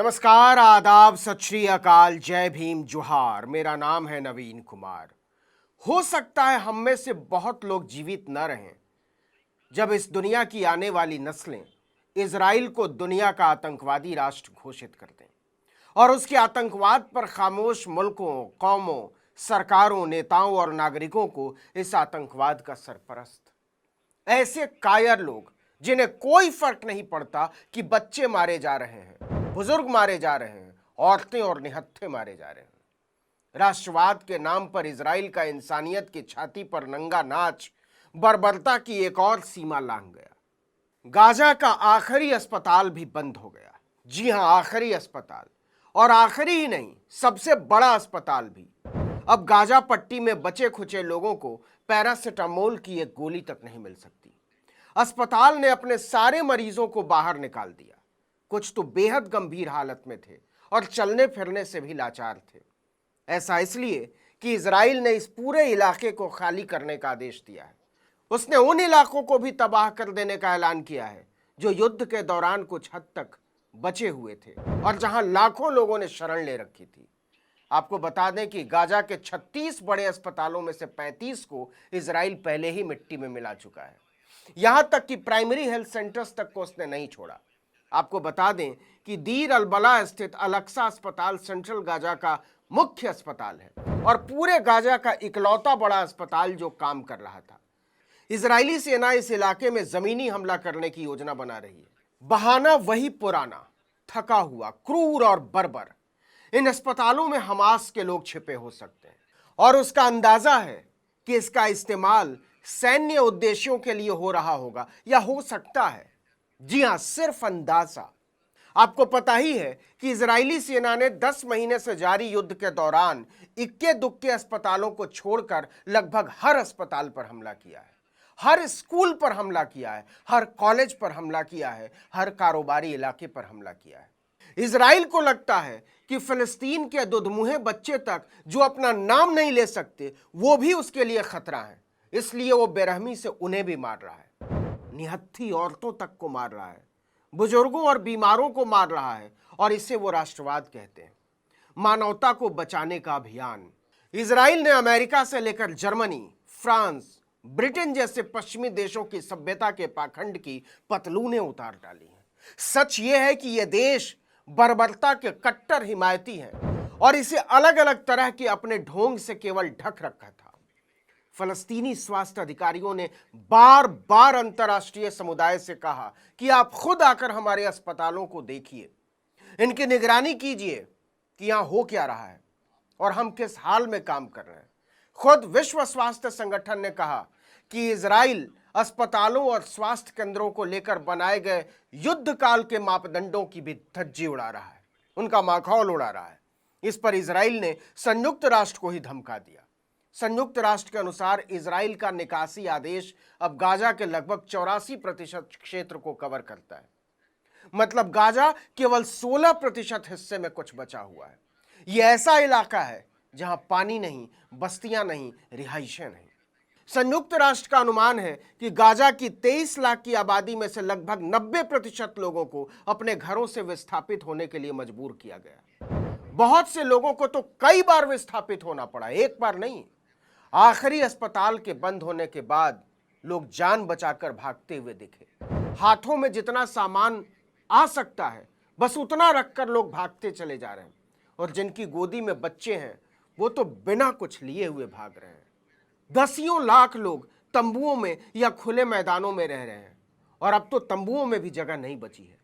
नमस्कार, आदाब, सत श्री अकाल, जय भीम, जोहार। मेरा नाम है नवीन कुमार। हो सकता है हम में से बहुत लोग जीवित न रहें जब इस दुनिया की आने वाली नस्लें इजराइल को दुनिया का आतंकवादी राष्ट्र घोषित कर दें और उसके आतंकवाद पर खामोश मुल्कों, कौमों, सरकारों, नेताओं और नागरिकों को इस आतंकवाद का सरपरस्त। ऐसे कायर लोग जिन्हें कोई फर्क नहीं पड़ता कि बच्चे मारे जा रहे हैं, बुजुर्ग मारे जा रहे हैं, औरतें और निहत्थे मारे जा रहे हैं। राष्ट्रवाद के नाम पर इजराइल का इंसानियत की छाती पर नंगा नाच बर्बरता की एक और सीमा लांघ गया। गाजा का आखिरी अस्पताल भी बंद हो गया। जी हां, आखिरी अस्पताल, और आखिरी ही नहीं, सबसे बड़ा अस्पताल भी। अब गाजा पट्टी में बचे खुचे लोगों को पैरासिटामोल की एक गोली तक नहीं मिल सकती। अस्पताल ने अपने सारे मरीजों को बाहर निकाल दिया। कुछ तो बेहद गंभीर हालत में थे और चलने फिरने से भी लाचार थे। ऐसा इसलिए कि इजराइल ने इस पूरे इलाके को खाली करने का आदेश दिया है। उसने उन इलाकों को भी तबाह कर देने का ऐलान किया है जो युद्ध के दौरान कुछ हद तक बचे हुए थे और जहां लाखों लोगों ने शरण ले रखी थी। आपको बता दें कि गाजा के 36 बड़े अस्पतालों में से 35 को इजराइल पहले ही मिट्टी में मिला चुका है। यहां तक कि प्राइमरी हेल्थ सेंटर्स तक को उसने नहीं छोड़ा। आपको बता दें कि दीर अल-बला स्थित अल-अक्सा अस्पताल सेंट्रल गाजा का मुख्य अस्पताल है और पूरे गाजा का इकलौता बड़ा अस्पताल जो काम कर रहा था। इजरायली सेना इस इलाके में जमीनी हमला करने की योजना बना रही है। बहाना वही पुराना, थका हुआ, क्रूर और बर्बर। इन अस्पतालों में हमास के लोग छिपे हो सकते हैं और उसका अंदाजा है कि इसका इस्तेमाल सैन्य उद्देश्यों के लिए हो रहा होगा या हो सकता है। जी हां, सिर्फ अंदाजा। आपको पता ही है कि इजरायली सेना ने 10 महीने से जारी युद्ध के दौरान इक्के दुक्के अस्पतालों को छोड़कर लगभग हर अस्पताल पर हमला किया है, हर स्कूल पर हमला किया है, हर कॉलेज पर हमला किया है, हर कारोबारी इलाके पर हमला किया है। इजराइल को लगता है कि फिलिस्तीन के दुधमुहे बच्चे तक जो अपना नाम नहीं ले सकते वो भी उसके लिए खतरा है, इसलिए वो बेरहमी से उन्हें भी मार रहा है। निहत्थी औरतों तक को मार रहा है, बुजुर्गों और बीमारों को मार रहा है, और इसे वो राष्ट्रवाद कहते हैं। मानवता को बचाने का अभियान। इजराइल ने अमेरिका से लेकर जर्मनी, फ्रांस, ब्रिटेन जैसे पश्चिमी देशों की सभ्यता के पाखंड की पतलूनें उतार डाली हैं। सच ये है कि ये देश बर्बरता के कट्टर हिमायती हैं और इसे अलग अलग तरह के अपने ढोंग से केवल ढक रखा था। फलस्तीनी स्वास्थ्य अधिकारियों ने बार बार अंतर्राष्ट्रीय समुदाय से कहा कि आप खुद आकर हमारे अस्पतालों को देखिए, इनकी निगरानी कीजिए कि यहां हो क्या रहा है और हम किस हाल में काम कर रहे हैं। खुद विश्व स्वास्थ्य संगठन ने कहा कि इजराइल अस्पतालों और स्वास्थ्य केंद्रों को लेकर बनाए गए युद्ध काल के मापदंडों की भी धज्जी उड़ा रहा है, उनका माखौल उड़ा रहा है। इस पर इजराइल ने संयुक्त राष्ट्र को ही धमका दिया। संयुक्त राष्ट्र के अनुसार इजराइल का निकासी आदेश अब गाजा के लगभग 84% क्षेत्र को कवर करता है। मतलब गाजा केवल 16% हिस्से में कुछ बचा हुआ है। यह ऐसा इलाका है जहां पानी नहीं, बस्तियां नहीं, रिहाइशें नहीं। संयुक्त राष्ट्र का अनुमान है कि गाजा की 23 लाख की आबादी में से लगभग 90% लोगों को अपने घरों से विस्थापित होने के लिए मजबूर किया गया। बहुत से लोगों को तो कई बार विस्थापित होना पड़ा, एक बार नहीं। आखिरी अस्पताल के बंद होने के बाद लोग जान बचाकर भागते हुए दिखे। हाथों में जितना सामान आ सकता है बस उतना रखकर लोग भागते चले जा रहे हैं, और जिनकी गोदी में बच्चे हैं वो तो बिना कुछ लिए हुए भाग रहे हैं। दसियों लाख लोग तंबुओं में या खुले मैदानों में रह रहे हैं, और अब तो तंबुओं में भी जगह नहीं बची है।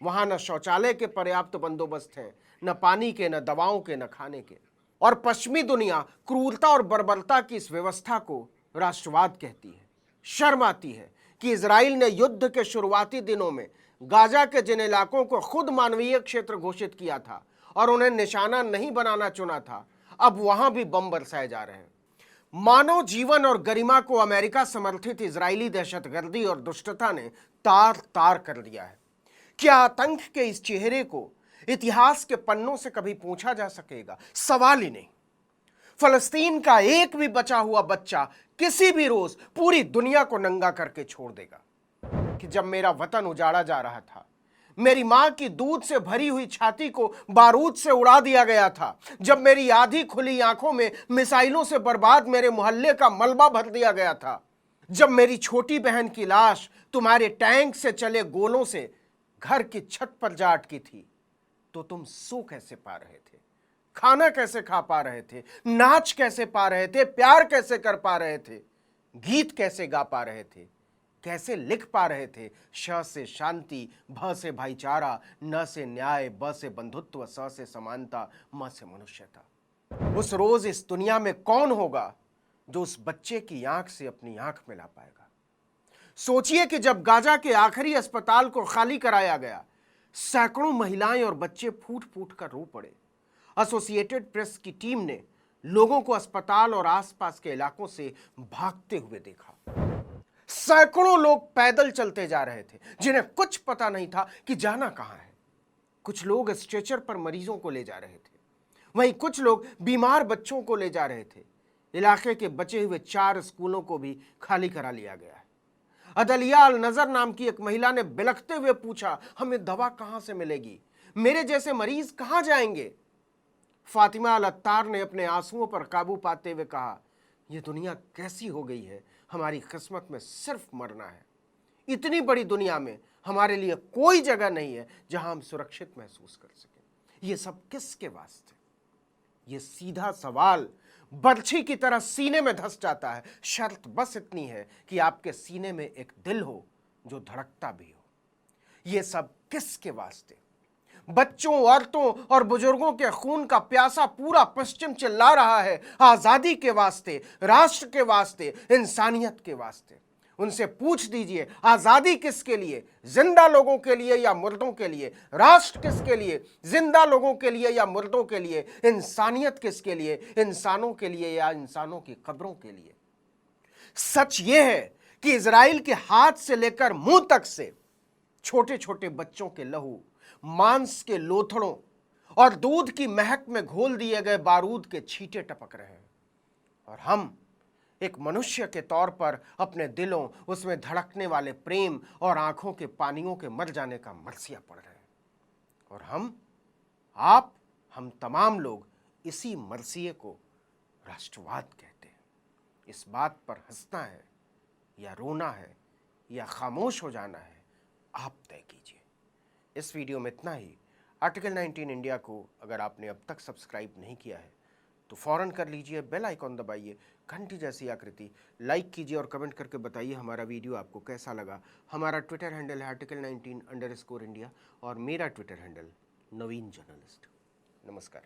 वहां न शौचालय के पर्याप्त बंदोबस्त हैं, न पानी के, न दवाओं के, न खाने के। और पश्चिमी दुनिया क्रूरता और बर्बरता की इस व्यवस्था को राष्ट्रवाद कहती है। शर्म आती है कि इजराइल ने युद्ध के शुरुआती दिनों में गाजा के जिन इलाकों को खुद मानवीय क्षेत्र घोषित किया था और उन्हें निशाना नहीं बनाना चुना था, अब वहां भी बम बरसाए जा रहे हैं। मानव जीवन और गरिमा को अमेरिका समर्थित इजरायली दहशतगर्दी और दुष्टता ने तार तार कर दिया है। क्या आतंक के इस चेहरे को इतिहास के पन्नों से कभी पूछा जा सकेगा? सवाल ही नहीं। फलस्तीन का एक भी बचा हुआ बच्चा किसी भी रोज पूरी दुनिया को नंगा करके छोड़ देगा कि जब मेरा वतन उजाड़ा जा रहा था, मेरी मां की दूध से भरी हुई छाती को बारूद से उड़ा दिया गया था, जब मेरी आधी खुली आंखों में मिसाइलों से बर्बाद मेरे मोहल्ले का मलबा भर दिया गया था, जब मेरी छोटी बहन की लाश तुम्हारे टैंक से चले गोलों से घर की छत पर जा अटकी थी, तो तुम सो कैसे पा रहे थे, खाना कैसे खा पा रहे थे, नाच कैसे पा रहे थे, प्यार कैसे कर पा रहे थे, गीत कैसे गा पा रहे थे, कैसे लिख पा रहे थे? श से शांति, भ से भाईचारा, न से न्याय, ब से बंधुत्व, स से समानता, म से मनुष्यता। उस रोज इस दुनिया में कौन होगा जो उस बच्चे की आंख से अपनी आंख मिला पाएगा? सोचिए कि जब गाजा के आखिरी अस्पताल को खाली कराया गया, सैकड़ों महिलाएं और बच्चे फूट फूट कर रो पड़े। एसोसिएटेड प्रेस की टीम ने लोगों को अस्पताल और आसपास के इलाकों से भागते हुए देखा। सैकड़ों लोग पैदल चलते जा रहे थे, जिन्हें कुछ पता नहीं था कि जाना कहां है। कुछ लोग स्ट्रेचर पर मरीजों को ले जा रहे थे, वहीं कुछ लोग बीमार बच्चों को ले जा रहे थे। इलाके के बचे हुए 4 स्कूलों को भी खाली करा लिया गया है। अदलिया अल नजर नाम की एक महिला ने बिलखते हुए पूछा, हमें दवा कहां से मिलेगी? मेरे जैसे मरीज कहां जाएंगे? फातिमा अल अत्तार ने अपने आंसुओं पर काबू पाते हुए कहा, यह दुनिया कैसी हो गई है, हमारी किस्मत में सिर्फ मरना है। इतनी बड़ी दुनिया में हमारे लिए कोई जगह नहीं है जहां हम सुरक्षित महसूस कर सकें। यह सब किसके वास्ते? यह सीधा सवाल बर्छी की तरह सीने में धंस जाता है। शर्त बस इतनी है कि आपके सीने में एक दिल हो जो धड़कता भी हो। यह सब किसके वास्ते? बच्चों, औरतों और बुजुर्गों के खून का प्यासा पूरा पश्चिम चिल्ला रहा है, आजादी के वास्ते, राष्ट्र के वास्ते, इंसानियत के वास्ते। उनसे पूछ दीजिए, आजादी किसके लिए? जिंदा लोगों के लिए या मुर्दों के लिए? राष्ट्र किसके लिए? जिंदा लोगों के लिए या मुर्दों के लिए? इंसानियत किसके लिए? इंसानों के लिए या इंसानों की कब्रों के लिए? सच यह है कि इजराइल के हाथ से लेकर मुंह तक से छोटे छोटे बच्चों के लहू, मांस के लोथड़ों और दूध की महक में घोल दिए गए बारूद के छींटे टपक रहे हैं, और हम एक मनुष्य के तौर पर अपने दिलों, उसमें धड़कने वाले प्रेम और आंखों के पानियों के मर जाने का मरसिया पड़ रहे हैं। और हम तमाम लोग इसी मरसिए को राष्ट्रवाद कहते हैं। इस बात पर हंसना है या रोना है या खामोश हो जाना है, आप तय कीजिए। इस वीडियो में इतना ही। आर्टिकल 19 इंडिया को अगर आपने अब तक सब्सक्राइब नहीं किया है तो फौरन कर लीजिए, बेल आइकॉन दबाइए, घंटी जैसी आकृति, लाइक कीजिए और कमेंट करके बताइए हमारा वीडियो आपको कैसा लगा। हमारा ट्विटर हैंडल है article19_India और मेरा ट्विटर हैंडल नवीन जर्नलिस्ट। नमस्कार।